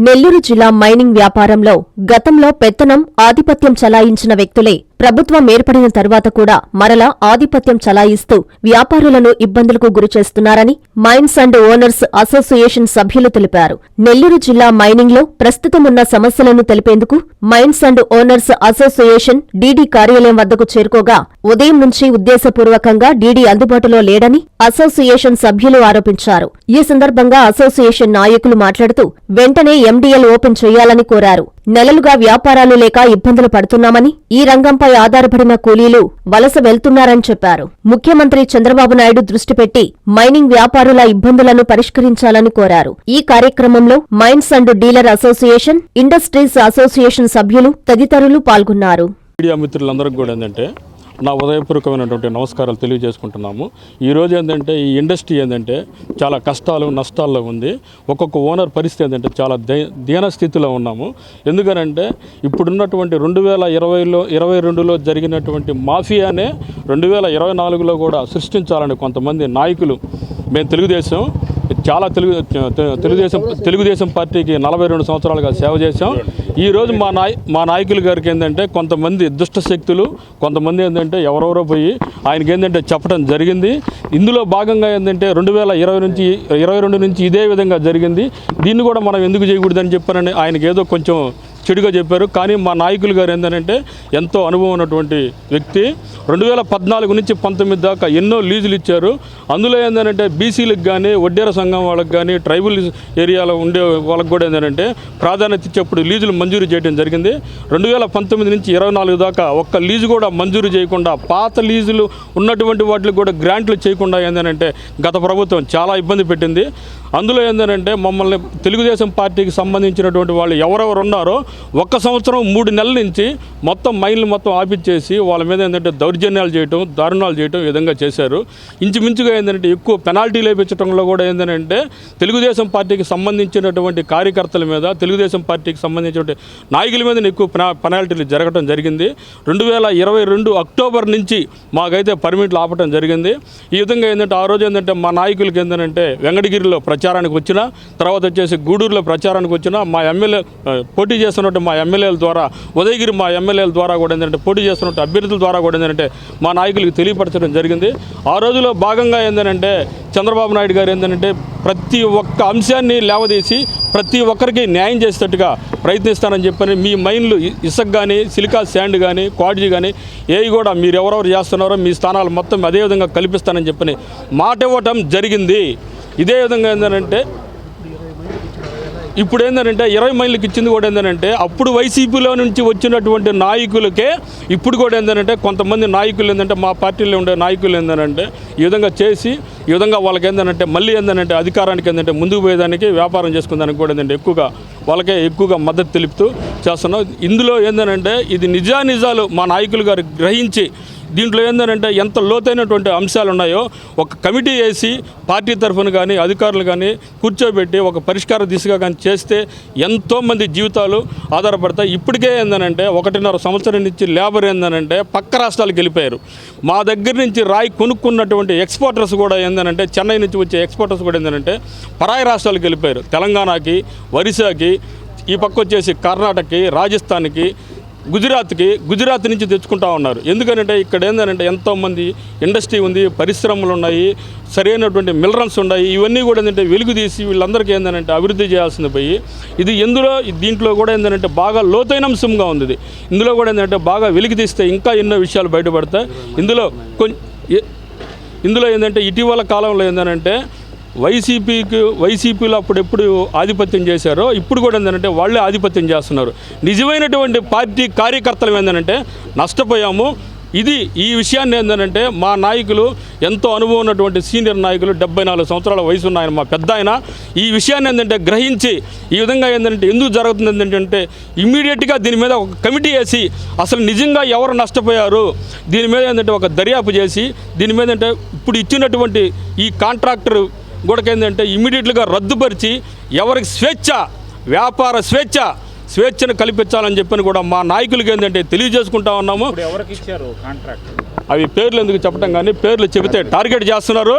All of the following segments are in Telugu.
నెల్లూరు జిల్లా మైనింగ్ వ్యాపారంలో గతంలో పెత్తనం ఆధిపత్యం చలాయించిన వ్యక్తులే ప్రభుత్వం ఏర్పడిన తర్వాత కూడా మరలా ఆధిపత్యం చలాయిస్తూ వ్యాపారులను ఇబ్బందులకు గురిచేస్తున్నారని మైన్స్ అండ్ ఓనర్స్ అసోసియేషన్ సభ్యులు తెలిపారు. నెల్లూరు జిల్లా మైనింగ్లో ప్రస్తుతమున్న సమస్యలను తెలిపేందుకు mines and owners association DD కార్యాలయం వద్దకు చేరుకోగా ఉదయం నుంచి ఉద్దేశపూర్వకంగా డీడీ అందుబాటులో లేడని అసోసియేషన్ సభ్యులు ఆరోపించారు. ఈ సందర్భంగా అసోసియేషన్ నాయకులు మాట్లాడుతూ వెంటనే ఎండీఎల్ ఓపెన్ చేయాలని కోరారు. నెలలుగా వ్యాపారాలు లేక ఇబ్బందులు పడుతున్నామని, ఈ రంగంపై ఆధారపడిన కూలీలు వలస వెళ్తున్నారని చెప్పారు. ముఖ్యమంత్రి చంద్రబాబు నాయుడు దృష్టి పెట్టి మైనింగ్ వ్యాపారుల ఇబ్బందులను పరిష్కరించాలని కోరారు. ఈ కార్యక్రమంలో mines and dealer association, industries association సభ్యులు తదితరులు పాల్గొన్నారు. మీడియా మిత్రులందరికీ కూడా ఏంటంటే నా ఉదయపూర్వకమైనటువంటి నమస్కారాలు తెలియజేసుకుంటున్నాము. ఈరోజు ఏంటంటే ఈ ఇండస్ట్రీ ఏంటంటే చాలా కష్టాలు నష్టాల్లో ఉంది. ఒక్కొక్క ఓనర్ పరిస్థితి ఏంటంటే చాలా దీన స్థితిలో ఉన్నాము. ఎందుకనంటే ఇప్పుడున్నటువంటి 2022లో జరిగినటువంటి మాఫియానే 2024లో కూడా సృష్టించాలని కొంతమంది నాయకులు, మేము తెలుగుదేశం పార్టీకి 42 సంవత్సరాలుగా సేవ చేశాం. ఈరోజు మా నాయకుల గారికి ఏంటంటే కొంతమంది దుష్ట శక్తులు, కొంతమంది ఏంటంటే ఎవరెవరో పోయి ఆయనకి ఏంటంటే చెప్పడం జరిగింది. ఇందులో భాగంగా ఏంటంటే 2022 నుంచి ఇదే విధంగా జరిగింది. దీన్ని కూడా మనం ఎందుకు చేయకూడదని చెప్పారని ఆయనకి ఏదో కొంచెం చెడుగా చెప్పారు. కానీ మా నాయకులు గారు ఏంటంటే ఎంతో అనుభవం ఉన్నటువంటి వ్యక్తి. 2014 నుంచి 19 దాకా ఎన్నో లీజులు ఇచ్చారు. అందులో ఏంటంటే బీసీలకు కానీ, వడ్డేర సంఘం వాళ్ళకి కానీ, ట్రైబల్ ఏరియాలో ఉండే వాళ్ళకి కూడా ఏంటంటే ప్రాధాన్యత ఇచ్చేప్పుడు లీజులు మంజూరు చేయడం జరిగింది. 2019 నుంచి 24 దాకా ఒక్క లీజు కూడా మంజూరు చేయకుండా, పాత లీజులు ఉన్నటువంటి వాటికి కూడా గ్రాంట్లు చేయకుండా ఏంటంటే గత ప్రభుత్వం చాలా ఇబ్బంది పెట్టింది. అందులో ఏంటంటే మమ్మల్ని తెలుగుదేశం పార్టీకి సంబంధించినటువంటి వాళ్ళు ఎవరెవరు ఉన్నారో 1 సంవత్సరం 3 నెలల నుంచి మొత్తం మైన్లు మొత్తం ఆపిచ్చేసి వాళ్ళ మీద ఏంటంటే దౌర్జన్యాలు చేయటం, దారుణాలు చేయటం ఈ విధంగా చేశారు. ఇంచుమించుగా ఏంటంటే ఎక్కువ పెనాల్టీలు వేయించడంలో కూడా ఏంటంటే తెలుగుదేశం పార్టీకి సంబంధించినటువంటి కార్యకర్తల మీద, తెలుగుదేశం పార్టీకి సంబంధించినటువంటి నాయకుల మీద ఎక్కువ పెనాల్టీలు జరగడం జరిగింది. 2022 అక్టోబర్ నుంచి మాకైతే పర్మిట్లు ఆపటం జరిగింది. ఈ విధంగా ఏంటంటే ఆ రోజు ఏంటంటే మా నాయకులకి ఏంటంటే వెంకటగిరిలో ప్రచారానికి వచ్చిన తర్వాత వచ్చేసి గూడూరులో ప్రచారానికి వచ్చిన మా ఎమ్మెల్యే పోటీ చేస్తున్నట్టు మా ఎమ్మెల్యేల ద్వారా, ఉదయగిరి మా ఎమ్మెల్యేల ద్వారా కూడా ఏంటంటే పోటీ చేస్తున్నట్టు అభ్యర్థుల ద్వారా కూడా ఏంటంటే మా నాయకులకు తెలియపరచడం జరిగింది. ఆ రోజులో భాగంగా ఏంటంటే చంద్రబాబు నాయుడు గారు ఏంటంటే ప్రతి ఒక్క అంశాన్ని లేవదీసి ప్రతి ఒక్కరికి న్యాయం చేసేటట్టుగా ప్రయత్నిస్తానని చెప్పని, మీ మైన్లు ఇసుక కానీ, సిలికా శాండ్ కానీ, క్వాడ్జీ కానీ ఏవి కూడా మీరు ఎవరెవరు చేస్తున్నారో మీ స్థానాలు మొత్తం అదేవిధంగా కల్పిస్తానని చెప్పని మాట ఇవ్వటం జరిగింది. ఇదే విధంగా ఏంటంటే ఇప్పుడు ఏంటంటే 20 మైళ్ళకి ఇచ్చింది కూడా ఏంటంటే అప్పుడు వైసీపీలో నుంచి వచ్చినటువంటి నాయకులకే ఇప్పుడు కూడా ఏంటంటే కొంతమంది నాయకులు ఏంటంటే మా పార్టీలో ఉండే నాయకులు ఏంటంటే ఈ విధంగా చేసి ఈ విధంగా వాళ్ళకి ఏంటంటే మళ్ళీ ఏంటంటే అధికారానికి ఏంటంటే ముందుకు పోయేదానికి, వ్యాపారం చేసుకునేదానికి కూడా ఏంటంటే వాళ్ళకే ఎక్కువగా మద్దతు తెలుపుతూ చేస్తున్నాం. ఇందులో ఏంటంటే ఇది నిజాలు మా నాయకులు గారు గ్రహించి దీంట్లో ఏంటంటే ఎంత లోతైనటువంటి అంశాలు ఉన్నాయో ఒక కమిటీ వేసి పార్టీ తరఫున కానీ, అధికారులు కానీ కూర్చోబెట్టి ఒక పరిష్కార దిశగా కానీ చేస్తే ఎంతోమంది జీవితాలు ఆధారపడతాయి. ఇప్పటికే ఏంటంటే 1.5 సంవత్సరం నుంచి లేబర్ ఏంటంటే పక్క రాష్ట్రాలకు వెళ్ళిపోయారు. మా దగ్గర నుంచి రాయి కొనుక్కున్నటువంటి ఎక్స్పోర్టర్స్ కూడా ఏంటంటే చెన్నై నుంచి వచ్చే ఎక్స్పోర్టర్స్ కూడా ఏంటంటే పరాయి రాష్ట్రాలకు వెళ్ళిపోయారు. తెలంగాణకి, ఒరిస్సాకి, ఈ పక్క వచ్చేసి కర్ణాటకకి, రాజస్థాన్కి, గుజరాత్ నుంచి తెచ్చుకుంటా ఉన్నారు. ఎందుకంటే ఇక్కడ ఏంటంటే ఎంతోమంది ఇండస్ట్రీ ఉంది, పరిశ్రమలు ఉన్నాయి, సరైనటువంటి మినరల్స్ ఉన్నాయి. ఇవన్నీ కూడా ఏంటంటే వెలుగు తీసి వీళ్ళందరికీ ఏంటంటే అభివృద్ధి చేయాల్సింది పోయి ఇది దీంట్లో కూడా ఏంటంటే బాగా లోతైన అంశంగా ఉంది. ఇందులో కూడా ఏంటంటే బాగా వెలుగు తీస్తే ఇంకా ఎన్నో విషయాలు బయటపడతాయి. ఇందులో ఏంటంటే ఇటీవల కాలంలో ఏంటంటే వైసీపీలో అప్పుడెప్పుడు ఆధిపత్యం చేశారో ఇప్పుడు కూడా ఏంటంటే వాళ్ళే ఆధిపత్యం చేస్తున్నారు. నిజమైనటువంటి పార్టీ కార్యకర్తలు ఏంటంటే నష్టపోయాము. ఈ విషయాన్ని ఏంటంటే మా నాయకులు ఎంతో అనుభవం ఉన్నటువంటి సీనియర్ నాయకులు, 74 సంవత్సరాల వయసు ఉన్న ఆయన, మా పెద్ద ఆయన, ఈ విషయాన్ని ఏంటంటే గ్రహించి ఈ విధంగా ఏంటంటే ఎందుకు జరుగుతుంది ఏంటంటే ఇమ్మీడియట్గా దీని మీద ఒక కమిటీ వేసి అసలు నిజంగా ఎవరు నష్టపోయారు దీని మీద ఏంటంటే ఒక దర్యాప్తు చేసి దీని మీద అంటే ఇప్పుడు ఇచ్చినటువంటి ఈ కాంట్రాక్టర్ కూడా ఏంటంటే ఇమ్మీడియట్గా రద్దుపరిచి ఎవరికి స్వేచ్ఛ, వ్యాపార స్వేచ్ఛ, స్వేచ్ఛను కల్పించాలని చెప్పని కూడా మా నాయకులకి ఏంటంటే తెలియజేసుకుంటా ఉన్నాము. ఎవరికి ఇచ్చారు కాంట్రాక్ట్? అవి పేర్లు ఎందుకు చెప్పడం, కానీ పేర్లు చెబితే టార్గెట్ చేస్తున్నారు,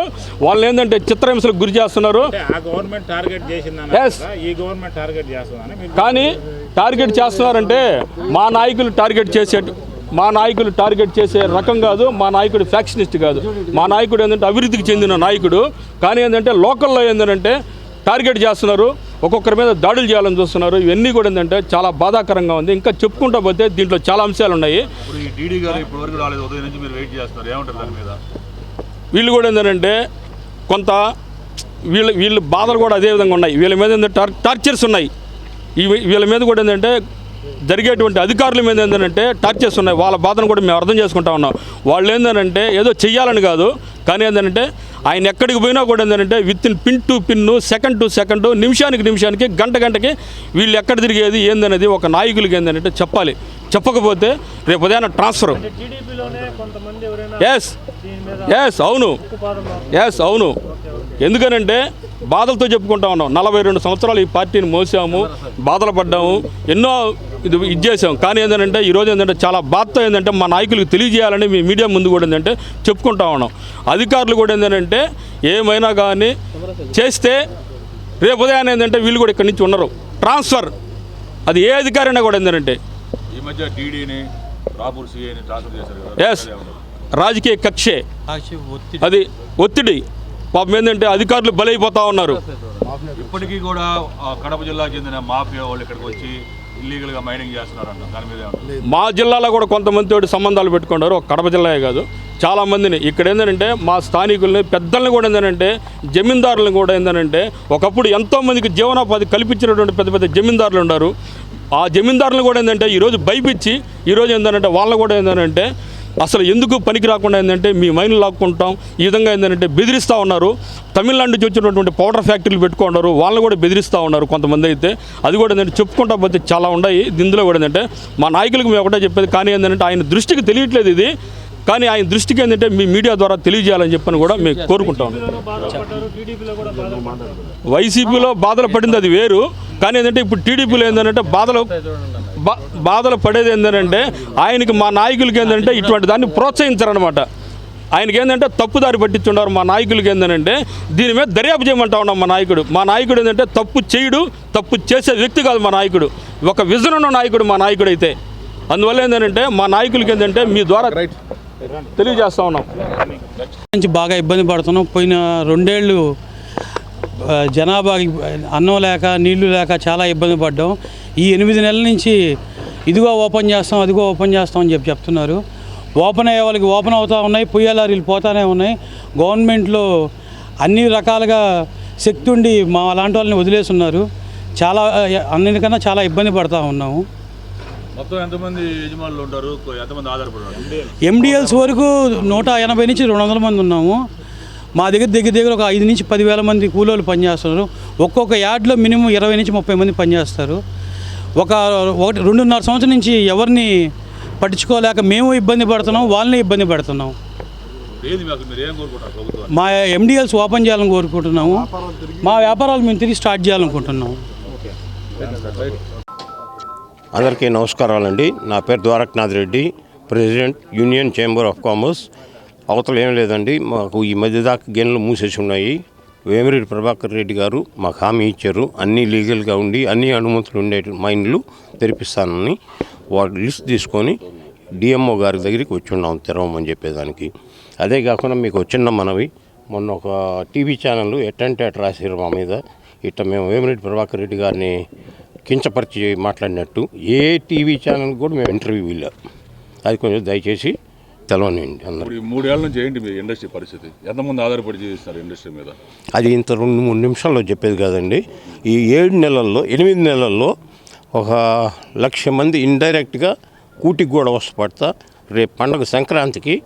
వాళ్ళు ఏంటంటే చిత్రహింసలకు గురి చేస్తున్నారు. ఆ గవర్నమెంట్ టార్గెట్ చేసిందని, ఈ గవర్నమెంట్ టార్గెట్ చేస్తుందని. కానీ టార్గెట్ చేస్తున్నారంటే మా నాయకులు టార్గెట్ చేసే రకం కాదు. మా నాయకుడు ఫ్యాక్షనిస్ట్ కాదు. మా నాయకుడు ఏంటంటే అభివృద్ధికి చెందిన నాయకుడు. కానీ ఏంటంటే లోకల్లో ఏంటంటే టార్గెట్ చేస్తున్నారు, ఒక్కొక్కరి మీద దాడులు చేయాలని చూస్తున్నారు. ఇవన్నీ కూడా ఏంటంటే చాలా బాధాకరంగా ఉంది. ఇంకా చెప్పుకుంటా పోతే దీంట్లో చాలా అంశాలు ఉన్నాయి. వీళ్ళు కూడా ఏంటంటే కొంత వీళ్ళ బాధలు కూడా అదే విధంగా ఉన్నాయి. వీళ్ళ మీద ఏంటంటే టార్చర్స్ ఉన్నాయి. వీళ్ళ మీద కూడా ఏంటంటే జరిగేటువంటి అధికారుల మీద ఏంటంటే టార్చర్స్ ఉన్నాయి. వాళ్ళ బాధను కూడా మేము అర్థం చేసుకుంటా ఉన్నాం. వాళ్ళు ఏంటంటే ఏదో చెయ్యాలని కాదు, కానీ ఏంటంటే ఆయన ఎక్కడికి పోయినా కూడా ఏంటంటే with pin to pin, second to second, నిమిషానికి గంటకి వీళ్ళు ఎక్కడ తిరిగేది ఏందనేది ఒక నాయకులకి ఏంటంటే చెప్పాలి. చెప్పకపోతే రేపు ఉదయాన్న ట్రాన్స్ఫర్. అవును. ఎందుకనంటే బాధలతో చెప్పుకుంటా ఉన్నాం. 42 సంవత్సరాలు ఈ పార్టీని మోసాము, బాధలు పడ్డాము, ఎన్నో ఇది చేసాం. కానీ ఏంటంటే ఈరోజు ఏంటంటే చాలా బాధతో ఏంటంటే మా నాయకులకు తెలియజేయాలని మీ మీడియా ముందు కూడా ఏంటంటే చెప్పుకుంటా ఉన్నాం. అధికారులు కూడా ఏంటంటే ఏమైనా కానీ చేస్తే రేపు ఉదయాన్నే ఏంటంటే వీళ్ళు కూడా ఇక్కడి నుంచి ఉండరు. ట్రాన్స్ఫర్ అది ఏ అధికారైనా కూడా ఏంటంటే ఈ మధ్య టీడీని రాపూర్ సీఐని ట్రాన్స్ఫర్ చేశారు. రాజకీయ కక్షే, అది ఒత్తిడి. పాపం ఏంటంటే అధికారులు బలైపోతా ఉన్నారు. ఇప్పటికీ కూడా కడప జిల్లాకు చెందిన మాఫియా వాళ్ళు ఇక్కడికి వచ్చి ఇల్లీగల్గా మైనింగ్ చేస్తున్నారంట. దాని మీద మా జిల్లాలో కూడా కొంతమందితో సంబంధాలు పెట్టుకున్నారు. ఒక కడప జిల్లాయే కాదు, చాలామందిని. ఇక్కడ ఏంటంటే మా స్థానికుల్ని, పెద్దల్ని కూడా ఏంటంటే జమీందారులను కూడా ఏంటంటే ఒకప్పుడు ఎంతోమందికి జీవనోపాధి కల్పించినటువంటి పెద్ద పెద్ద జమీందారులు ఉన్నారు. ఆ జమీందారులను కూడా ఏంటంటే ఈరోజు భయపించి ఈరోజు ఏంటంటే వాళ్ళని కూడా ఏంటంటే అసలు ఎందుకు పనికి రాకుండా ఏంటంటే మీ మైన్లు లాక్కుంటాం ఈ విధంగా ఏంటంటే బెదిరిస్తూ ఉన్నారు. తమిళనాడు నుంచి వచ్చినటువంటి పౌడర్ ఫ్యాక్టరీలు పెట్టుకున్నారు, వాళ్ళని కూడా బెదిరిస్తూ ఉన్నారు కొంతమంది అయితే. అది కూడా ఏంటంటే చెప్పుకుంటా పోతే చాలా ఉన్నాయి. ఇందులో కూడా ఏంటంటే మా నాయకులకు మేము ఒకటే చెప్పేది, కానీ ఏంటంటే ఆయన దృష్టికి తెలియట్లేదు ఇది. కానీ ఆయన దృష్టికి ఏంటంటే మీ మీడియా ద్వారా తెలియజేయాలని చెప్పని కూడా మేము కోరుకుంటాం. వైసీపీలో బాధలు పడింది అది వేరు, కానీ ఏంటంటే ఇప్పుడు టీడీపీలో ఏంటంటే బాధలు పడేది ఏంటంటే ఆయనకి, మా నాయకులకి ఏంటంటే ఇటువంటి దాన్ని ప్రోత్సహించారనమాట. ఆయనకి ఏంటంటే తప్పుదారి పట్టించున్నారు. మా నాయకులకి ఏంటంటే దీని మీద దర్యాప్తు చేయమంటా ఉన్నాం. మా నాయకుడు ఏంటంటే తప్పు చేయడు, తప్పు చేసే వ్యక్తి కాదు మా నాయకుడు. ఒక విజన్ ఉన్న నాయకుడు మా నాయకుడు అయితే. అందువల్ల ఏంటంటే మా నాయకులకి ఏంటంటే మీ ద్వారా తెలియజేస్తా ఉన్నాం. నుంచి బాగా ఇబ్బంది పడుతున్నాం. పోయిన 2 ఏళ్ళు జనాభా అన్నం లేక, నీళ్లు లేక చాలా ఇబ్బంది పడ్డాం. ఈ 8 నెలల నుంచి ఇదిగో ఓపెన్ చేస్తాం, అదిగో ఓపెన్ చేస్తాం అని చెప్తున్నారు. ఓపెన్ అయ్యే వాళ్ళకి ఓపెన్ అవుతూ ఉన్నాయి, పొయ్యే లారీలు పోతానే ఉన్నాయి. గవర్నమెంట్లో అన్ని రకాలుగా శక్తి ఉండి మా అలాంటి వాళ్ళని వదిలేస్తున్నారు. చాలా అన్నిటికన్నా చాలా ఇబ్బంది పడుతూ ఉన్నాము. మొత్తం ఎంతమంది యజమానులు ఉంటారు, ఎంతమంది ఆధారపడారు? ఎండిఎల్స్ వరకు 180 నుంచి 200 మంది ఉన్నాము. మా దగ్గర ఒక 5 నుంచి 10,000 మంది కూలోళ్ళు పనిచేస్తున్నారు. ఒక్కొక్క యార్డ్లో మినిమం 20 నుంచి 30 మంది పనిచేస్తారు. 2.5 సంవత్సరం నుంచి ఎవరిని పట్టించుకోలేక మేము ఇబ్బంది పడుతున్నాం, వాళ్ళని ఇబ్బంది పెడుతున్నాం. మా ఎండిఎల్స్ ఓపెన్ చేయాలని కోరుకుంటున్నాము. మా వ్యాపారాలు మేము తిరిగి స్టార్ట్ చేయాలనుకుంటున్నాము. అందరికీ నమస్కారాలండి. నా పేరు Dwarakanath Reddy, president union chamber of commerce. అవతల ఏం లేదండి, మాకు ఈ మధ్య దాకా గేన్లు మూసేసి ఉన్నాయి. వేమిరెడ్డి ప్రభాకర్ రెడ్డి గారు మాకు హామీ ఇచ్చారు, అన్నీ లీగల్గా ఉండి అన్ని అనుమతులు ఉండే మైన్లు తెరిపిస్తానని. వాటి లిస్ట్ తీసుకొని డిఎంఓ గారి దగ్గరికి వచ్చి ఉన్నాం తెరవమని చెప్పేదానికి. అదే కాకుండా మీకు చిన్న మనవి, మొన్న ఒక టీవీ ఛానల్ ఎట్టంటే అట్ రాసారు మా మీద. ఇట్లా మేము వేమిరెడ్డి ప్రభాకర్ రెడ్డి గారిని కించపరిచి మాట్లాడినట్టు ఏ టీవీ ఛానల్ కూడా మేము ఇంటర్వ్యూ వెళ్ళాం. అది కొంచెం దయచేసి తెలవనండి అందరూ. 3 ఏళ్ళ నుంచి ఏంటి మీ ఇండస్ట్రీ పరిస్థితి? ఎంతమంది ఆధారపడి జీవిస్తున్నారు ఇండస్ట్రీ మీద? అది ఇంత 2-3 నిమిషాల్లో చెప్పేది కాదండి. ఈ 8 నెలల్లో 1,00,000 మంది ఇండైరెక్ట్గా కూటికి కూడా వస్తపడతా. రేపు పండుగ సంక్రాంతికి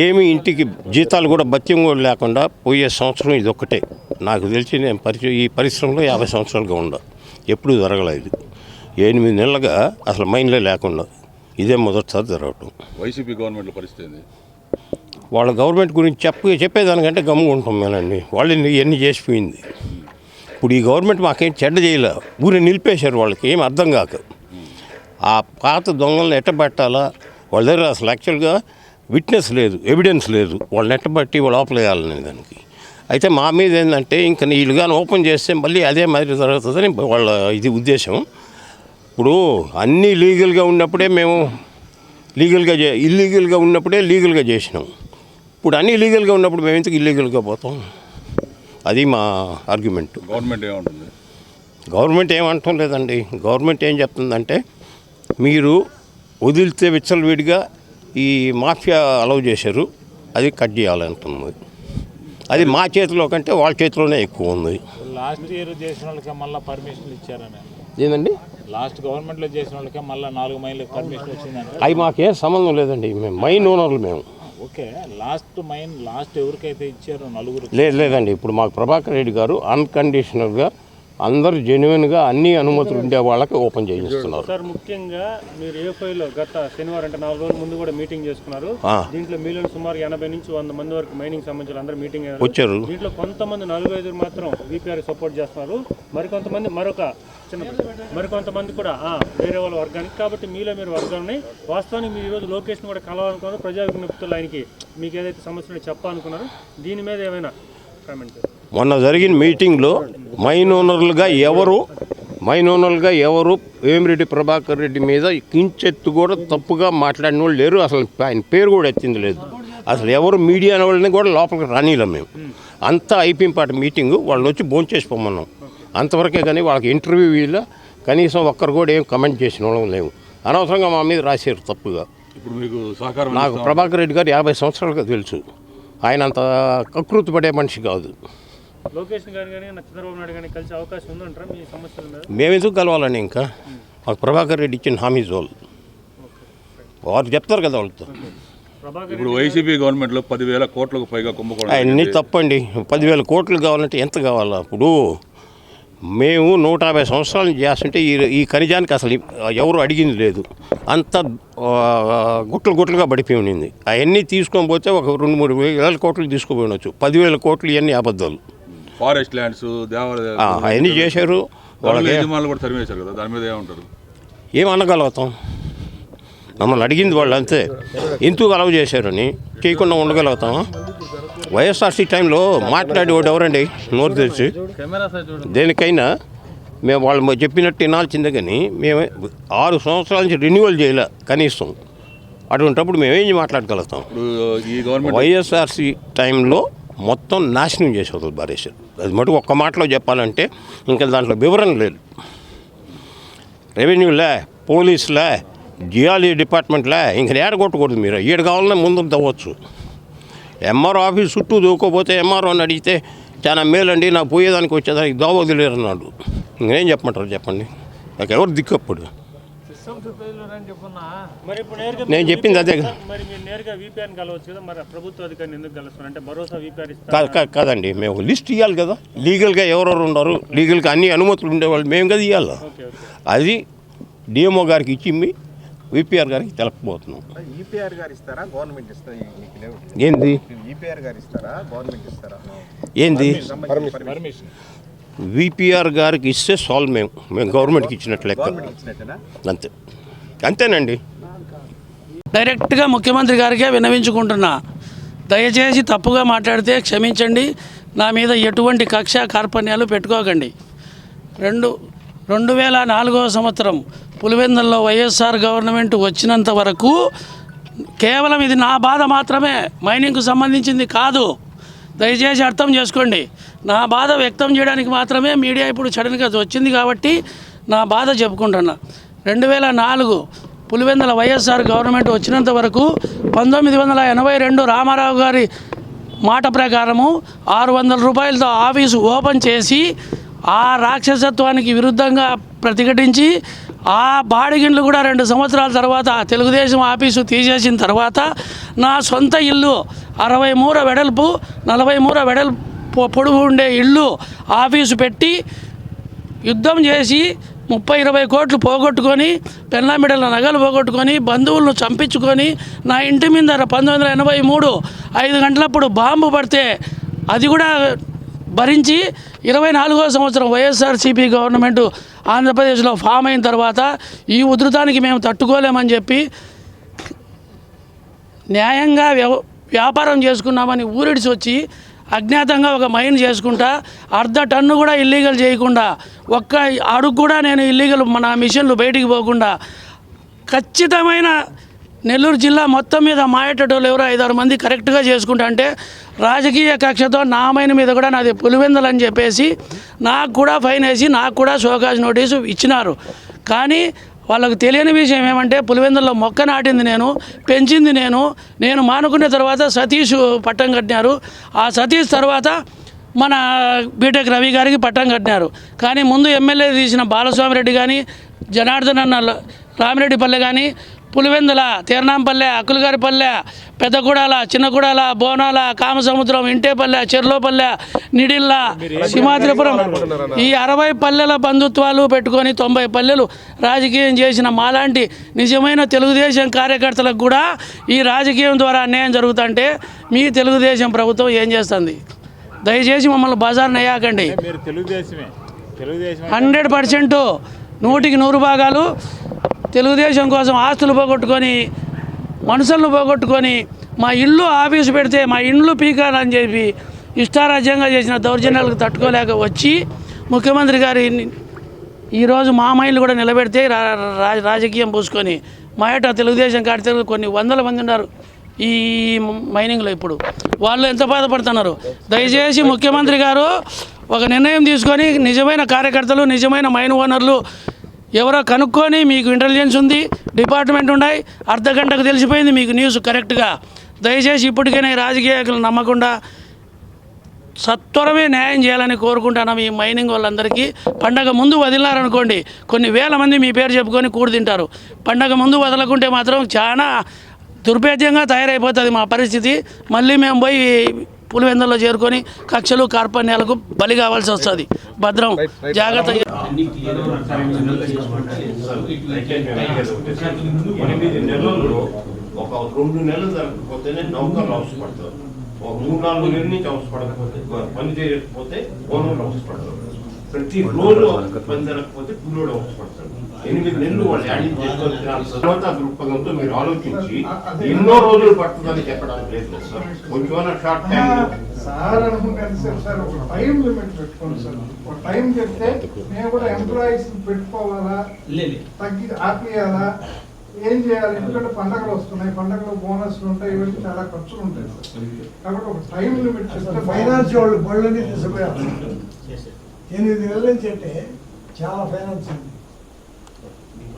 ఏమి ఇంటికి జీతాలు కూడా భత్యం కూడా లేకుండా పోయే సంవత్సరం ఇది ఒక్కటే. నాకు తెలిసి నేను ఈ పరిశ్రమలో 50 సంవత్సరాలుగా ఉండా, ఎప్పుడూ జరగలేదు. 8 నెలలుగా అసలు మైండ్లే లేకుండా ఇదే మొదటిసారి జరగటం. వైసీపీ గవర్నమెంట్లో పరిస్థితి వాళ్ళ గవర్నమెంట్ గురించి చెప్పేదానికంటే గమ్ముగా ఉంటాం మేనండి. వాళ్ళు ఎన్ని చేసిపోయింది. ఇప్పుడు ఈ గవర్నమెంట్ మాకేం చెడ్డ చేయలే, ఊరిని నిలిపేశారు. వాళ్ళకి ఏం అర్థం కాక ఆ పాత దొంగలను ఎట్టబట్టాలా, వాళ్ళ దగ్గర అసలు యాక్చువల్గా విట్నెస్ లేదు, ఎవిడెన్స్ లేదు, వాళ్ళని ఎట్టబట్టి వాళ్ళు లోపలేయాలని దానికి. అయితే మా మీద ఏంటంటే ఇంకా వీళ్ళుగా ఓపెన్ చేస్తే మళ్ళీ అదే మాదిరి జరుగుతుందని వాళ్ళ ఇది ఉద్దేశం. ఇప్పుడు అన్నీ లీగల్గా ఉన్నప్పుడే మేము ఇల్లీగల్గా ఉన్నప్పుడే లీగల్గా చేసినాం. ఇప్పుడు అన్నీ లీగల్గా ఉన్నప్పుడు మేము ఎందుకు ఇల్లీగల్గా పోతాం? అది మా ఆర్గ్యుమెంట్. గవర్నమెంట్ ఏముంటుంది? గవర్నమెంట్ ఏమంటాం లేదండి. గవర్నమెంట్ ఏం చెప్తుందంటే మీరు వదిలితే విచ్చలవిడిగా ఈ మాఫియా అలౌ చేశారు, అది కట్ చేయాలంటుంది. అది మా చేతిలో కంటే వాళ్ళ చేతిలోనే ఎక్కువ ఉంది. లాస్ట్ ఇయర్ చేసిన వాళ్ళకి మళ్ళీ పర్మిషన్లు ఇచ్చారని. ఏందండి? లాస్ట్ గవర్నమెంట్లో చేసిన వాళ్ళకి మళ్ళీ 4 మైళ్ళకి పర్మిషన్ వచ్చిందంటే అవి మాకేం సంబంధం లేదండి. మేము మైన్ ఓనర్లు మేము. ఓకే, లాస్ట్ ఎవరికైతే ఇచ్చారో 4 లేదండి. ఇప్పుడు మాకు ప్రభాకర్ రెడ్డి గారు అన్కండిషనల్గా అందరూ జెన్యున్గా అన్ని అనుమతులు ఉండే వాళ్ళకి ఓపెన్ చేయిస్తున్నారు. సార్, ముఖ్యంగా మీరు ఏ ఫైల్లో గత శనివారం అంటే 4 రోజుల ముందు కూడా మీటింగ్ చేసుకున్నారు. దీంట్లో మీలో సుమారు 80 నుంచి 100 మంది వరకు మైనింగ్ సంబంధించిన అందరూ మీటింగ్ వచ్చారు. దీంట్లో కొంతమంది 4-5 మాత్రం వీపీఆర్ సపోర్ట్ చేస్తున్నారు, మరికొంతమంది కూడా వేరే వాళ్ళ వర్గానికి. కాబట్టి మీలో మీరు వర్గాన్ని వాస్తవానికి మీరు ఈరోజు లోకేష్ని కూడా కలవాలనుకున్నారు. ప్రజా విజ్ఞప్తులు ఆయనకి మీకు ఏదైతే సమస్యలు చెప్పాలనుకున్నారో దీని మీద ఏమైనా కామెంట్? మొన్న జరిగిన మీటింగ్లో మైన్ ఓనర్లుగా ఎవరు వేమిరెడ్డి ప్రభాకర్ రెడ్డి మీద కించెత్తు కూడా తప్పుగా మాట్లాడిన వాళ్ళు లేరు. అసలు ఆయన పేరు కూడా ఎత్తింది లేదు. అసలు ఎవరు మీడియా వాళ్ళని కూడా లోపలికి రానిలేం మేము. అంతా అయిపోయిన మీటింగు వాళ్ళని వచ్చి భోంచేసి పొమ్మన్నాం అంతవరకే. కానీ వాళ్ళకి ఇంటర్వ్యూలో కనీసం ఒక్కరు కూడా ఏం కమెంట్ చేసిన వాళ్ళం లేవు. అనవసరంగా మా మీద రాశారు తప్పుగా. ఇప్పుడు మీకు సహకారం నాకు ప్రభాకర్ రెడ్డి గారు 50 సంవత్సరాలుగా తెలుసు. ఆయన అంత కకృతి పడే మనిషి కాదు. లోకేష్ గారు కానీ చంద్రబాబు నాయుడు కానీ కలిసే అవకాశం ఉందంటారా మీ సమస్యల మీద? మేము ఎందుకు కలవాలని? ఇంకా మాకు ప్రభాకర్ రెడ్డి ఇచ్చిన హామీస్ వారు చెప్తారు కదా వాళ్ళతో. ఇప్పుడు వైసీపీ గవర్నమెంట్లో 10,000 కోట్లకు పైగా కుంభకోణం. అన్నీ తప్పండి. 10,000 కోట్లు కావాలంటే ఎంత కావాలా? ఇప్పుడు మేము 150 సంవత్సరాల నుంచి చేస్తుంటే ఈ ఖనిజానికి అసలు ఎవరు అడిగింది లేదు. అంత గుట్లుగా పడిపోయి ఉండింది. అవన్నీ తీసుకొని పోతే ఒక 2-3 వేల కోట్లు తీసుకుపోయి ఉండొచ్చు. 10,000 కోట్లు ఇవన్నీ అబద్ధాలు. ఫారెస్ట్ ల్యాండ్స్ అవన్నీ చేశారు. వాళ్ళకి యజమానులు కూడా తరిమేశారు కదా, దాని మీద ఏమంటారు? ఏమనగలుగుతాం? మమ్మల్ని అడిగింది వాళ్ళు అంతే. ఎందుకు అలవ్ చేశారని చేయకుండా ఉండగలుగుతామా? వైఎస్ఆర్సీ టైంలో మాట్లాడేవాడు ఎవరండి నోరు తెరిచి? దేనికైనా మేము వాళ్ళు చెప్పినట్టు వినాల్సిందే. కానీ మేము 6 సంవత్సరాల నుంచి రెన్యువల్ చేయలే కనీసం. అటువంటిప్పుడు మేమేం మాట్లాడగలుగుతాం? ఈ గవర్నమెంట్ వైఎస్ఆర్సీ టైంలో మొత్తం నాశనం చేసేవాళ్ళు బారేశారు. అది మటుకు ఒక్క మాటలో చెప్పాలంటే ఇంకా దాంట్లో వివరణ లేదు. రెవెన్యూలే, పోలీసులే, జియాలజీ డిపార్ట్మెంట్లే ఇంకా ఏడగొట్టకూడదు. మీరు ఏడు కావాలన్నా ముందుకు తవ్వచ్చు. ఎంఆర్ఓ ఆఫీస్ చుట్టూ దూకోపోతే ఎంఆర్ఓని అడిగితే చాలా మేలండి, నాకు పోయేదానికి వచ్చేదానికి దోవ వదిలేరు అన్నాడు. ఇంకేం చెప్పమంటారు చెప్పండి? నాకు ఎవరు దిక్కు అప్పుడు? నేను చెప్పింది అదే. కాదండి, మేము లిస్ట్ ఇవ్వాలి కదా. లీగల్గా ఎవరెవరు ఉన్నారు, లీగల్గా అన్ని అనుమతులు ఉండేవాళ్ళు మేము కదా ఇవ్వాలి. అది డిఎంఓ గారికి ఇచ్చి విపిఆర్ గారికి తెలపబోతున్నాం. ఈపీఆర్ గారు ఇస్తారా, గవర్నమెంట్ ఇస్తారా? ఏంది ఈపీఆర్ గారు ఇస్తారా, గవర్నమెంట్ ఇస్తారా? ఏంది పర్మిషన్ విపిఆర్ గారికి ఇస్తే సాల్వ్. మేము గవర్నమెంట్కి ఇచ్చినట్లు లెక్క. అంతేనండి. డైరెక్ట్గా ముఖ్యమంత్రి గారికే విన్నవించుకుంటున్నా, దయచేసి తప్పుగా మాట్లాడితే క్షమించండి. నా మీద ఎటువంటి కక్ష కార్పణ్యాలు పెట్టుకోకండి. 2004వ సంవత్సరం పులివెందుల్లో వైఎస్ఆర్ గవర్నమెంట్ వచ్చినంత వరకు కేవలం ఇది నా బాధ మాత్రమే, మైనింగ్కు సంబంధించింది కాదు. దయచేసి అర్థం చేసుకోండి. నా బాధ వ్యక్తం చేయడానికి మాత్రమే మీడియా ఇప్పుడు సడన్గా వచ్చింది కాబట్టి నా బాధ చెప్పుకుంటున్నా. 2004 పులివెందుల వైఎస్ఆర్ గవర్నమెంట్ వచ్చినంత వరకు 1982 రామారావు గారి మాట ప్రకారము 600 రూపాయలతో ఆఫీసు ఓపెన్ చేసి ఆ రాక్షసత్వానికి విరుద్ధంగా ప్రతిఘటించి ఆ బాడిగిండ్లు కూడా 2 సంవత్సరాల తర్వాత తెలుగుదేశం ఆఫీసు తీసేసిన తర్వాత నా సొంత ఇల్లు 60 మూర వెడల్పు 40 మూర వెడల్పు పొడుగు ఉండే ఇల్లు ఆఫీసు పెట్టి యుద్ధం చేసి 30-20 కోట్లు పోగొట్టుకొని, పెన్నామిడల నగలు పోగొట్టుకొని, బంధువులను చంపించుకొని, నా ఇంటి మీద 1983 5 గంటలప్పుడు బాంబు పడితే అది కూడా భరించి 24వ సంవత్సరం వైఎస్ఆర్సీపీ గవర్నమెంటు ఆంధ్రప్రదేశ్లో ఫామ్ అయిన తర్వాత ఈ ఉధృతానికి మేము తట్టుకోలేమని చెప్పి న్యాయంగా వ్యాపారం చేసుకున్నామని ఊరిడిచి వచ్చి అజ్ఞాతంగా ఒక మైన్ చేసుకుంటా 1/2 టన్ను కూడా ఇల్లీగల్ చేయకుండా ఒక్క అడుగు కూడా నేను ఇల్లీగల్ మన మిషన్లు బయటికి పోకుండా ఖచ్చితమైన నెల్లూరు జిల్లా మొత్తం మీద మాయేటోళ్ళు ఎవరో 5-6 మంది కరెక్ట్గా చేసుకుంటా అంటే రాజకీయ కక్షతో నా మైన్ మీద కూడా నాది పులివెందలని చెప్పేసి నాకు కూడా ఫైన్ వేసి నాకు కూడా షోకాజ్ నోటీసు ఇచ్చినారు. కానీ వాళ్ళకు తెలియని విషయం ఏమంటే పులివెందుల్లో మొక్క నాటింది నేను, పెంచింది నేను మానుకున్న తర్వాత సతీష్ పట్టం కట్టినారు. ఆ సతీష్ తర్వాత మన బీటెక్ రవి గారికి పట్టం కట్టినారు. కానీ ముందు ఎమ్మెల్యే తీసిన బాలస్వామిరెడ్డి కానీ, జనార్దన్ అన్న రామిరెడ్డిపల్లె కానీ, పులివెందుల, తీర్నాంపల్లె, అక్కులగారిపల్లె, పెద్దగూడాల, చిన్నగూడాల, బోనాల, కామసముద్రం, ఇంటేపల్లె, చెర్లోపల్లె, నిడిల్ల, సింహాద్రిపురం ఈ 60 పల్లెల బంధుత్వాలు పెట్టుకొని 90 పల్లెలు రాజకీయం చేసిన మాలాంటి నిజమైన తెలుగుదేశం కార్యకర్తలకు కూడా ఈ రాజకీయం ద్వారా అన్యాయం జరుగుతుంటే మీ తెలుగుదేశం ప్రభుత్వం ఏం చేస్తుంది? దయచేసి మమ్మల్ని బజార్ నెయ్యాకండి. 100% 100% భాగాలు తెలుగుదేశం కోసం ఆస్తులు పోగొట్టుకొని మనుషులను పోగొట్టుకొని మా ఇల్లు ఆఫీసు పెడితే మా ఇండ్లు పీకాలని చెప్పి ఇష్టారాజ్యంగా చేసిన దౌర్జన్యాలకు తట్టుకోలేక వచ్చి ముఖ్యమంత్రి గారి ఈరోజు మా మైళ్ళు కూడా నిలబెడితే రాజకీయం పూసుకొని మా ఏటా తెలుగుదేశం కార్యకర్తలు కొన్ని 100 మంది ఉన్నారు ఈ మైనింగ్లో. ఇప్పుడు వాళ్ళు ఎంత బాధపడుతున్నారు? దయచేసి ముఖ్యమంత్రి గారు ఒక నిర్ణయం తీసుకొని నిజమైన కార్యకర్తలు, నిజమైన మైన్ ఓనర్లు ఎవరో కనుక్కొని, మీకు ఇంటెలిజెన్స్ ఉంది, డిపార్ట్మెంట్ ఉన్నాయి, అర్ధగంటకు తెలిసిపోయింది మీకు న్యూస్ కరెక్ట్గా. దయచేసి ఇప్పటికైనా రాజకీయాలు నమ్మకుండా సత్వరమే న్యాయం చేయాలని కోరుకుంటున్నాం. ఈ మైనింగ్ వాళ్ళందరికీ పండగ ముందు వదిలినారనుకోండి కొన్ని వేల మంది మీ పేరు చెప్పుకొని కూడి తింటారు. పండగ ముందు వదలకుంటే మాత్రం చాలా దుర్భేద్యంగా తయారైపోతుంది మా పరిస్థితి. మళ్ళీ మేము పోయి పులివెందుల్లో చేరుకొని కక్షలు కార్పణ్యాలకు బలి కావాల్సి వస్తుంది. భద్రం, జాగ్రత్త. 8 నెలల్లో ఒక 2 నెలలు జరగకపోతేనే నౌకర్లు అవసరపడతారు. ఒక 3-4 నెలల నుంచి అవసరపడకపోతే, పని చేయకపోతే ఓనర్లు అవసరపడతారు. ప్రతి రోజు పని జరగకపోతే కూలోడు అవసరపడతాడు. 8 నెలలు వాళ్ళు యాడింగ్ చేసుకొని తర్వాత దృక్పథంతో మీరు ఆలోచించి ఎన్నో రోజులు పడుతుందని చెప్పడానికి లేదు సార్. కొంచెం షార్ట్ టైం సార్ అనుకుంటాను సార్. ఒక టైం లిమిట్ పెట్టుకోండి సార్. ఒక టైం చెప్తే మేము కూడా ఎంప్లాయీస్ పెట్టుకోవాలా, ఆపేయాలా, ఏం చేయాలి? ఎందుకంటే పండుగలు వస్తున్నాయి, పండుగలు బోనస్లు ఉంటాయి, ఇవన్నీ చాలా ఖర్చులు ఉంటాయి సార్. కాబట్టి ఒక టైం లిమిట్ చెప్తే ఫైనాన్స్ వాళ్ళు బళ్ళని తీసుకుపోయారు. 8 నెలల నుంచి అంటే చాలా ఫైనాన్స్ ఉంది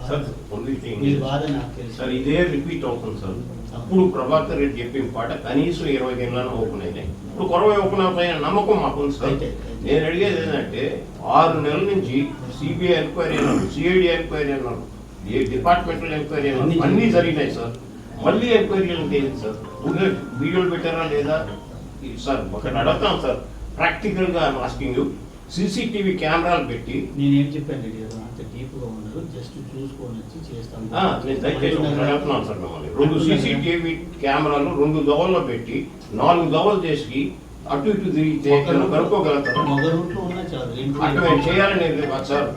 సార్. సార్ ఇదే రిపీట్ అవుతుంది సార్. అప్పుడు ప్రభాకర్ రెడ్డి చెప్పిన పాట కనీసం 20 గంటలను ఓపెన్ అయినాయి. ఇప్పుడు 40 ఓపెన్ అవుతాయని నమ్మకం మాకు ఉంది సార్. నేను అడిగేది ఏంటంటే 6 నెలల నుంచి సిబిఐ ఎంక్వైరీ అన్నారు, సిఐడి ఎంక్వైరీ అన్నారు, ఏ డిపార్ట్మెంటల్ ఎంక్వైరీ అన్నారు, అన్నీ జరిగినాయి సార్. మళ్ళీ ఎంక్వైరీ అంటే ఏంటి సార్? వీడియోలు పెట్టారా లేదా సార్? ఒకటి అడుగుతాం సార్, ప్రాక్టికల్గా ఆస్కింగ్ యూ. సీసీటీవీ కెమెరాలు పెట్టి నేనేం చెప్పాను అంత డీప్గా ఉన్నారు, జస్ట్ చూసుకొని వచ్చి చేస్తాను. నేను దయచేసి అడుగుతున్నాను సార్ మిమ్మల్ని. 2 సీసీటీవీ కెమెరాలు 2 దవల్లో పెట్టి 4 దవలు చేసి అటు ఇటు తిరిగితే కనుక్కోగలుగుతారు. అటు చేయాలనేది సార్.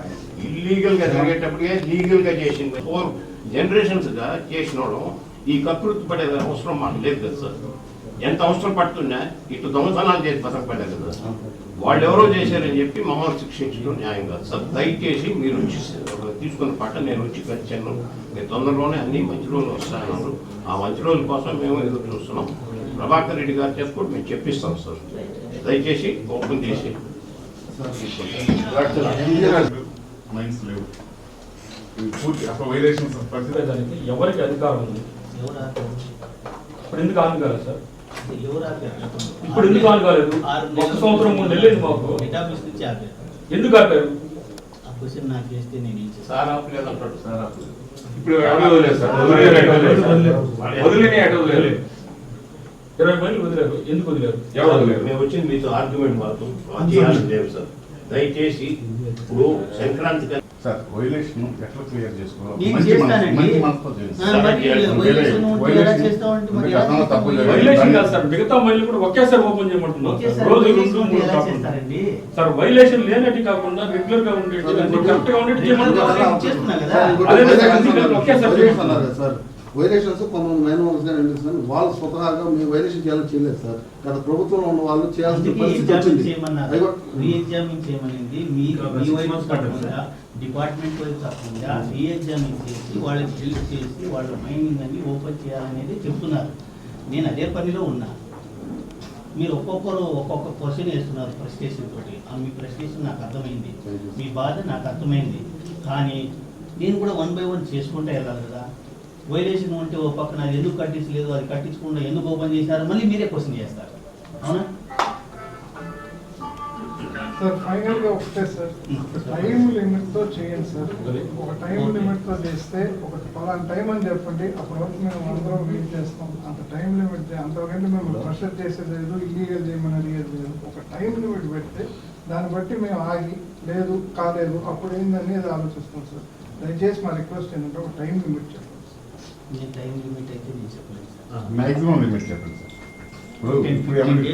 ఇల్లీగల్ గా జరిగేటప్పుడే లీగల్ గా చేసింది 4 జనరేషన్స్ గా చేసినోడు ఈ కకృతి పడే అవసరం మాకు లేదు కదా సార్. ఎంత అవసరం పడుతున్నా ఇటు దొంగతనాలు చేసి బతకపడలేదు కదా. వాళ్ళు ఎవరో చేశారని చెప్పి మమ్మల్ని శిక్షించడం న్యాయం కాదు సార్. దయచేసి మీరు వచ్చి తీసుకున్న పాట నేను వచ్చి వచ్చాను. మీరు తొందరలోనే అన్ని మంచి రోజులు వస్తాయన్నారు. ఆ మంచి రోజుల కోసం మేము ఎదురు చూస్తున్నాం. ప్రభాకర్ రెడ్డి గారు చెప్పుకుంటూ మేము చెప్పిస్తాం సార్. దయచేసి ఓపెన్ చేసి ఎవరికి అధికారం ఉంది? ఇప్పుడు ఎందుకు ఆన్ కాలేదు సార్? ఇప్పుడు ఎందుకు ఆన్ కాలేదు? 1 సంవత్సరం 3 నెలలు మాకు ఎందుకు ఆపారు? నాకు చేస్తే నేను సార్ ఆపలేదు అంటాడు సార్. ఇప్పుడు 20 మైళ్ళు వదిలేరు. ఎందుకు వదిలేరు? ఎవరు వదిలేరు? మేము వచ్చింది మీతో ఆర్గ్యుమెంట్ మాత్రం చేయాలని లేదు సార్. దయచేసి ఇప్పుడు సంక్రాంతి సార్ వైలేషన్ ఎట్లా క్లియర్ చేసుకోవాలి? వైలేషన్ కాదు సార్, మిగతా మైళ్ళు కూడా ఒకేసారి ఓపెన్ చేయమంటున్నారు. రోజు 2-3 సార్ వైలేషన్ లేనట్టు కాకుండా రెగ్యులర్ గా ఉండేది అన్ని కరెక్ట్ గా ఉండేది చేస్తున్నా కదా. సార్ వైలేషన్స్ కొంతమంది మైనర్స్ గానీ వాళ్ళు స్వతహాగా మేము వైలేషన్ చేయాలని చేయలేదు సార్. గత ప్రభుత్వంలో ఉన్న వాళ్ళు చేయాల్సిన పరిస్థితి వచ్చింది. రీఎగ్జామిన్ చేయమనింది మీ వైపు కాకుండా డిపార్ట్మెంట్ వైపు కాకుండా రీఎగ్జామిన్ చేసి వాళ్ళకి హెల్ప్ చేసి వాళ్ళ మైనింగ్ అన్ని ఓపెన్ చేయాలనేది చెప్తున్నారు. నేను అదే పనిలో ఉన్నా. మీరు ఒక్కొక్కరు ఒక్కొక్క క్వశ్చన్ వేస్తున్నారు ఫ్రస్ట్రేషన్ తోటి. మీ ఫ్రస్ట్రేషన్ నాకు అర్థమైంది, మీ బాధ నాకు అర్థమైంది. కానీ నేను కూడా 1 by 1 చేసుకుంటే వెళ్ళాలి కదా. వైలేషన్ ఉంటే ఓ పక్కన అది ఎందుకు కట్టించలేదు, అది కట్టించకుండా ఎందుకు ఓపెన్ చేశారు, మళ్ళీ మీరే క్వశ్చన్ చేస్తారు. అవునా సార్? ఫైనల్ గా ఒకటే సార్, టైం లిమిట్ తో చేయండి సార్. ఒక టైం లిమిట్ తో చేస్తే ఒక పలానా టైం అని చెప్పండి, అప్పటి వరకు మేము అందరం వెయిట్ చేస్తాం. అంత టైం లిమిట్ అంతవరకు మేము ప్రెషర్ చేసేది లేదు, ఇల్లీగల్ చేయమని అడిగేది లేదు. ఒక టైం లిమిట్ పెడితే దాన్ని బట్టి మేము ఆగి లేదు కాలేదు అప్పుడు ఏందనేది ఆలోచిస్తాం సార్. దయచేసి మా రిక్వెస్ట్ ఏంటంటే ఒక టైం లిమిట్ చెప్పండి. టైం లిమిట్ అయితే నేను చెప్పలేదు సార్. మ్యాక్సిమం లిమిట్ చెప్పండి సార్. ఇప్పుడు అంటే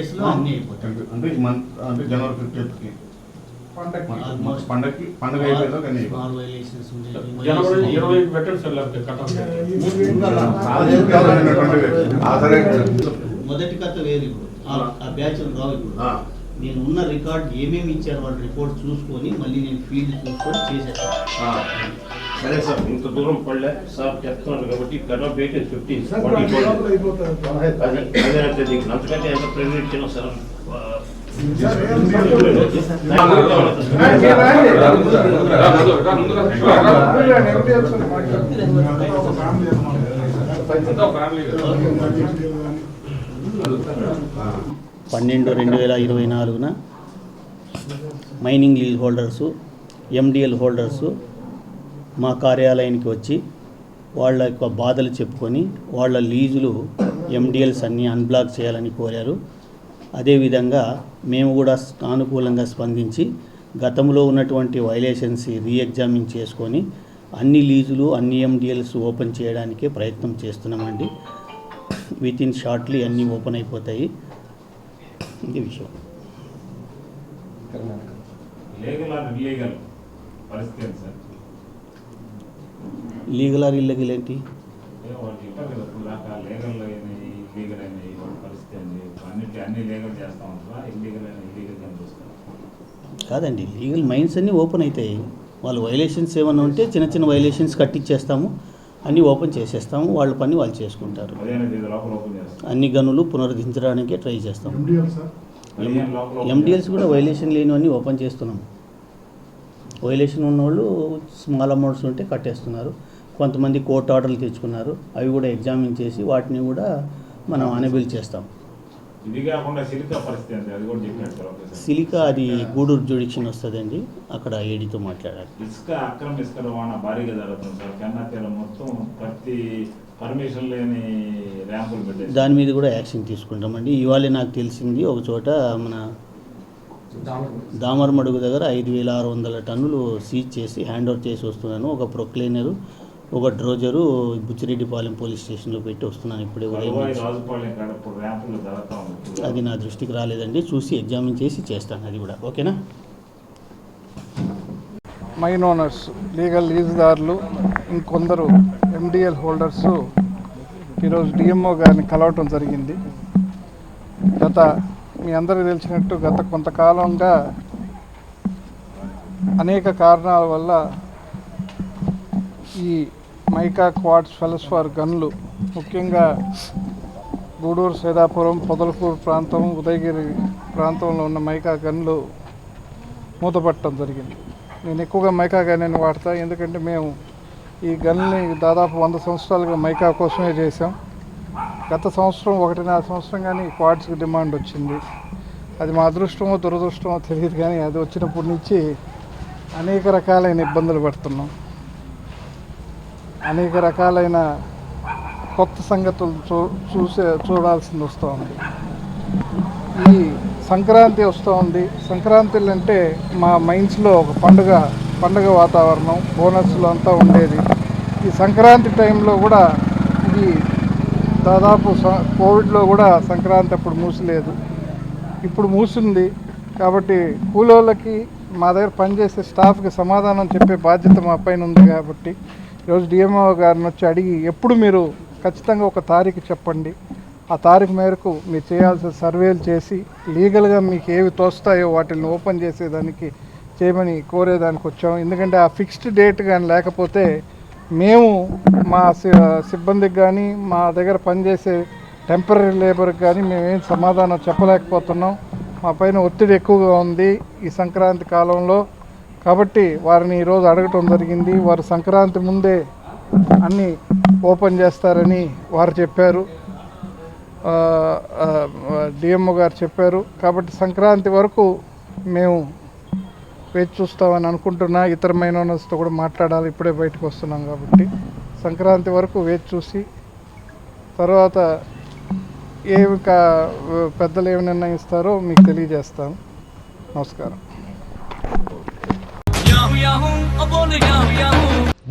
జనవరి 15th పండుగ అయిపోయిందో కానీ జనవరి 20 పెట్టండి సార్. లేకపోతే మొదటి కథ వేరు. ఇప్పుడు ఆ బ్యాచ్ రావు. ఇప్పుడు నేను ఉన్న రికార్డ్ ఏమేమి ఇచ్చారు వాళ్ళు రిపోర్ట్ చూసుకొని మళ్ళీ నేను ఫీల్డ్ చూసుకొని చేసేస్తాను. సరే సార్, ఇంత దూరం పడలే సార్ చెప్తున్నాడు కాబట్టి కట్-ఆఫ్ డేట్ 15 అదే నీకు అంతకంటే ఎంత ప్రెజెంట్ ఇచ్చినా సార్. పన్నెండు 2024 mining lease holders, MDL holders మా కార్యాలయానికి వచ్చి వాళ్ళ యొక్క బాధలు చెప్పుకొని వాళ్ళ లీజులు ఎండిఎల్స్ అన్నీ అన్బ్లాక్ చేయాలని కోరారు. అదేవిధంగా మేము కూడా సానుకూలంగా స్పందించి గతంలో ఉన్నటువంటి వైలేషన్స్ రీఎగ్జామిన్ చేసుకొని అన్ని లీజులు అన్ని ఎండిఎల్స్ ఓపెన్ చేయడానికే ప్రయత్నం చేస్తున్నామండి. విత్ ఇన్ షార్ట్లీ అన్నీ ఓపెన్ అయిపోతాయి. ఇది విషయం. లీగల్ ఆర్ ఇల్లీగల్ ఏంటి? కాదండి, లీగల్ మైన్స్ అన్నీ ఓపెన్ అవుతాయి. వాళ్ళు వైలేషన్స్ ఏమైనా ఉంటే చిన్న చిన్న వైలేషన్స్ కట్టించేస్తాము, అన్నీ ఓపెన్ చేసేస్తాము. వాళ్ళ పని వాళ్ళు చేసుకుంటారు. అన్ని గనులు పునరుద్ధరించడానికే ట్రై చేస్తాం. ఎండిఎల్స్ కూడా వైలేషన్ లేనివన్నీ ఓపెన్ చేస్తున్నాం. వైలేషన్ ఉన్నవాళ్ళు స్మాల్ అమౌంట్స్ ఉంటే కట్టేస్తున్నారు. కొంతమంది కోర్టు ఆర్డర్లు తెచ్చుకున్నారు, అవి కూడా ఎగ్జామిన్ చేసి వాటిని కూడా మనం అనబిల్ చేస్తాం. సిలికా అది గూడూరు జ్యుడిక్షన్ వస్తుందండి, అక్కడ ఏడీతో మాట్లాడాలి. ఇసుక అక్రమ ఇసుక రవాణా భారీగా జరుగుతుంది సార్. కన్నాతీర మొత్తం ప్రతి పర్మిషన్ లేని ర్యాంపులు పెట్టారు. దాని మీద కూడా యాక్షన్ తీసుకుంటామండి. ఇవాళ నాకు తెలిసింది ఒక చోట మన దామరమడుగు దగ్గర 5,600 టన్నులు సీజ్ చేసి హ్యాండ్ ఓవర్ చేసి వస్తున్నాను. ఒక ప్రొక్లైనరు, ఒక డ్రోజరు బుచ్చిరెడ్డిపాలెం పోలీస్ స్టేషన్లో పెట్టి వస్తున్నాను. ఇప్పుడే అది నా దృష్టికి రాలేదండి, చూసి ఎగ్జామిన్ చేసి చేస్తాను అది కూడా. ఓకేనా? మైన్ ఓనర్స్, లీగల్ లీజుదారులు, ఇంకొందరు ఎండిఎల్ హోల్డర్స్ ఈరోజు డిఎంఓ గారిని కలవటం జరిగింది. మీ అందరికీ తెలిసినట్టు గత కొంతకాలంగా అనేక కారణాల వల్ల ఈ మైకా క్వార్ట్స్ ఫెల్స్ఫార్ గన్లు ముఖ్యంగా గూడూరు, సైదాపురం, పొదలకూరు ప్రాంతం, ఉదయగిరి ప్రాంతంలో ఉన్న మైకా గన్లు మూతపట్టడం జరిగింది. నేను ఎక్కువగా మైకా గన్ వాడతా, ఎందుకంటే మేము ఈ గన్ని దాదాపు 100 సంవత్సరాలుగా మైకా కోసమే చేసాం. గత సంవత్సరం 1.5 సంవత్సరం కానీ క్వార్ట్స్కి డిమాండ్ వచ్చింది. అది మా అదృష్టమో దురదృష్టమో తెలియదు, కానీ అది వచ్చినప్పటి నుంచి అనేక రకాలైన ఇబ్బందులు పడుతున్నాం. అనేక రకాలైన కొత్త సంగతులు చూడాల్సింది వస్తూ ఉంది. ఈ సంక్రాంతి వస్తూ ఉంది. సంక్రాంతిలు అంటే మా మైండ్స్లో ఒక పండుగ వాతావరణం, బోనస్లు అంతా ఉండేది. ఈ సంక్రాంతి టైంలో కూడా ఇది దాదాపు కోవిడ్లో కూడా సంక్రాంతి అప్పుడు మూసలేదు, ఇప్పుడు మూసింది. కాబట్టి కూలోళ్ళకి మా దగ్గర పనిచేసే స్టాఫ్కి సమాధానం చెప్పే బాధ్యత మా పైన ఉంది. కాబట్టి ఈరోజు డిఎంఓ గారిని వచ్చి అడిగి ఎప్పుడు మీరు ఖచ్చితంగా ఒక తారీఖు చెప్పండి, ఆ తారీఖు మేరకు మీరు చేయాల్సిన సర్వేలు చేసి లీగల్గా మీకు ఏవి తోస్తాయో వాటిని ఓపెన్ చేసేదానికి చేయమని కోరేదానికి వచ్చాము. ఎందుకంటే ఆ ఫిక్స్డ్ డేట్ కానీ లేకపోతే మేము మా సిబ్బందికి కానీ మా దగ్గర పనిచేసే టెంపరీ లేబర్కి కానీ మేమేం సమాధానం చెప్పలేకపోతున్నాం. మా పైన ఒత్తిడి ఎక్కువగా ఉంది ఈ సంక్రాంతి కాలంలో. కాబట్టి వారిని ఈరోజు అడగటం జరిగింది. వారు సంక్రాంతి ముందే అన్నీ ఓపెన్ చేస్తారని వారు చెప్పారు, డిఎంఓ గారు చెప్పారు. కాబట్టి సంక్రాంతి వరకు మేము వేచి చూస్తామని అనుకుంటున్నా. ఇతర మైనారిటీస్తో కూడా మాట్లాడాలి, ఇప్పుడే బయటకు వస్తున్నాం కాబట్టి సంక్రాంతి వరకు వేచి చూసి తర్వాత ఏమి పెద్దలు ఏమి నిర్ణయిస్తారో మీకు తెలియజేస్తాను. నమస్కారం.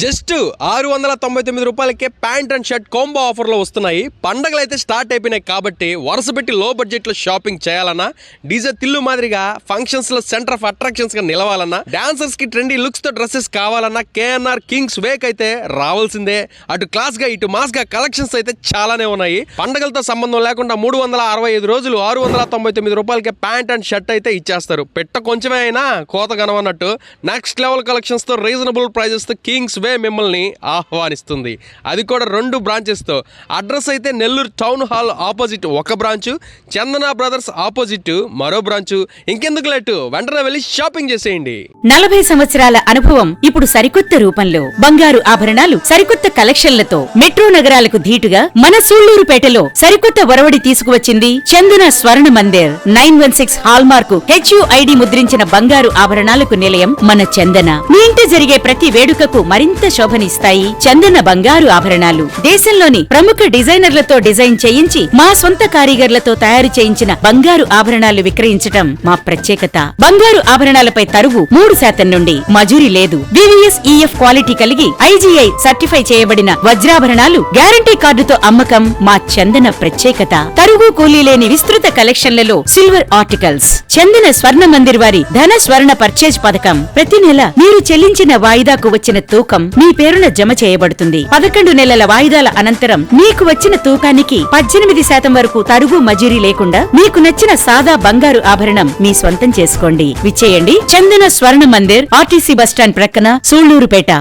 జస్ట్ 699 రూపాయలకే ప్యాంట్ అండ్ షర్ట్ కాంబో ఆఫర్లో వస్తున్నాయి. పండగలు అయితే స్టార్ట్ అయిపోయినాయి కాబట్టి వరుస పెట్టి లో బడ్జెట్లో షాపింగ్ చేయాలన్నా, డీజే తిల్లు మాదిరిగా ఫంక్షన్స్లో సెంటర్ ఆఫ్ అట్రాక్షన్స్గా నిలవాలన్నా, డాన్సర్స్కి ట్రెండీ లుక్స్తో డ్రెస్సెస్ కావాలన్నా కేఎన్ఆర్ కింగ్స్ వేక్ అయితే రావాల్సిందే. అటు క్లాస్గా ఇటు మాస్గా కలెక్షన్స్ అయితే చాలానే ఉన్నాయి. పండగలతో సంబంధం లేకుండా 365 రోజులు 699 రూపాయలకే ప్యాంట్ అండ్ షర్ట్ అయితే ఇచ్చేస్తారు. పెట్ట కొంచెమే అయినా కోత కనవన్నట్టు నెక్స్ట్ లెవెల్ కలెక్షన్స్తో రీజనబుల్ ప్రైజెస్తో కింగ్స్ వే మిమ్మల్ని ఆహ్వానిస్తుంది. అది కూడా 2 బ్రాంచెస్తో. అడ్రస్ అయితే నెల్లూరు టౌన్ హాల్ ఆపోజిట్ ఒక బ్రాంచు, చందన బ్రదర్స్ ఆపోజిట్ మరో బ్రాంచు. ఇంకెందుకు లేటు, వెంటనే వెళ్ళి షాపింగ్ చేసేయండి. 40 సంవత్సరాల అనుభవం ఇప్పుడు సరికొత్త రూపంలో బంగారు ఆభరణాలు సరికొత్త కలెక్షన్లతో మెట్రో నగరాలకు ధీటుగా మన సూళ్లూరుపేటలో సరికొత్త ఒరవడి తీసుకువచ్చింది చందన స్వర్ణ మందిర్. 916 హాల్మార్కు HUID ముద్రించిన బంగారు ఆభరణాలకు నిలయం మన చందన. మీ ఇంట జరిగే ప్రతి వేడుకకు మరింత శోభనిస్తాయి చందన బంగారు ఆభరణాలు. దేశంలోని ప్రముఖ డిజైనర్లతో డిజైన్ చేయించి మా సొంత కారీగర్లతో తయారు చేయించిన బంగారు ఆభరణాలు విక్రయించటం మా ప్రత్యేకత. బంగారు ఆభరణాలపై తరుగు 3% నుండి, మజూరీ లేదు. VVS EF క్వాలిటీ కలిగి IGI సర్టిఫై చేయబడిన వజ్రాభరణాలు గ్యారంటీ కార్డుతో అమ్మకం మా చందన ప్రత్యేకత. తరుగు కూలీ లేని విస్తృత కలెక్షన్లలో సిల్వర్ ఆర్టికల్స్. చందన స్వర్ణ మందిర్ వారి ధన స్వర్ణ పర్చేజ్ పథకం. ప్రతి నెల మీరు చెల్లించిన వాయిదాకు వచ్చిన తూకం మీ పేరున జమ చేయబడుతుంది. 11 నెలల వాయిదాల అనంతరం మీకు వచ్చిన తూకానికి 18% వరకు తరుగు మజూరీ లేకుండా మీకు నచ్చిన సాదా బంగారు ఆభరణం మీ సొంతం చేసుకోండి. విచ్చేయండి చందన స్వర్ణ మందిర్, RTC బస్టాండ్ ప్రక్కన, సూళ్లూరుపేట.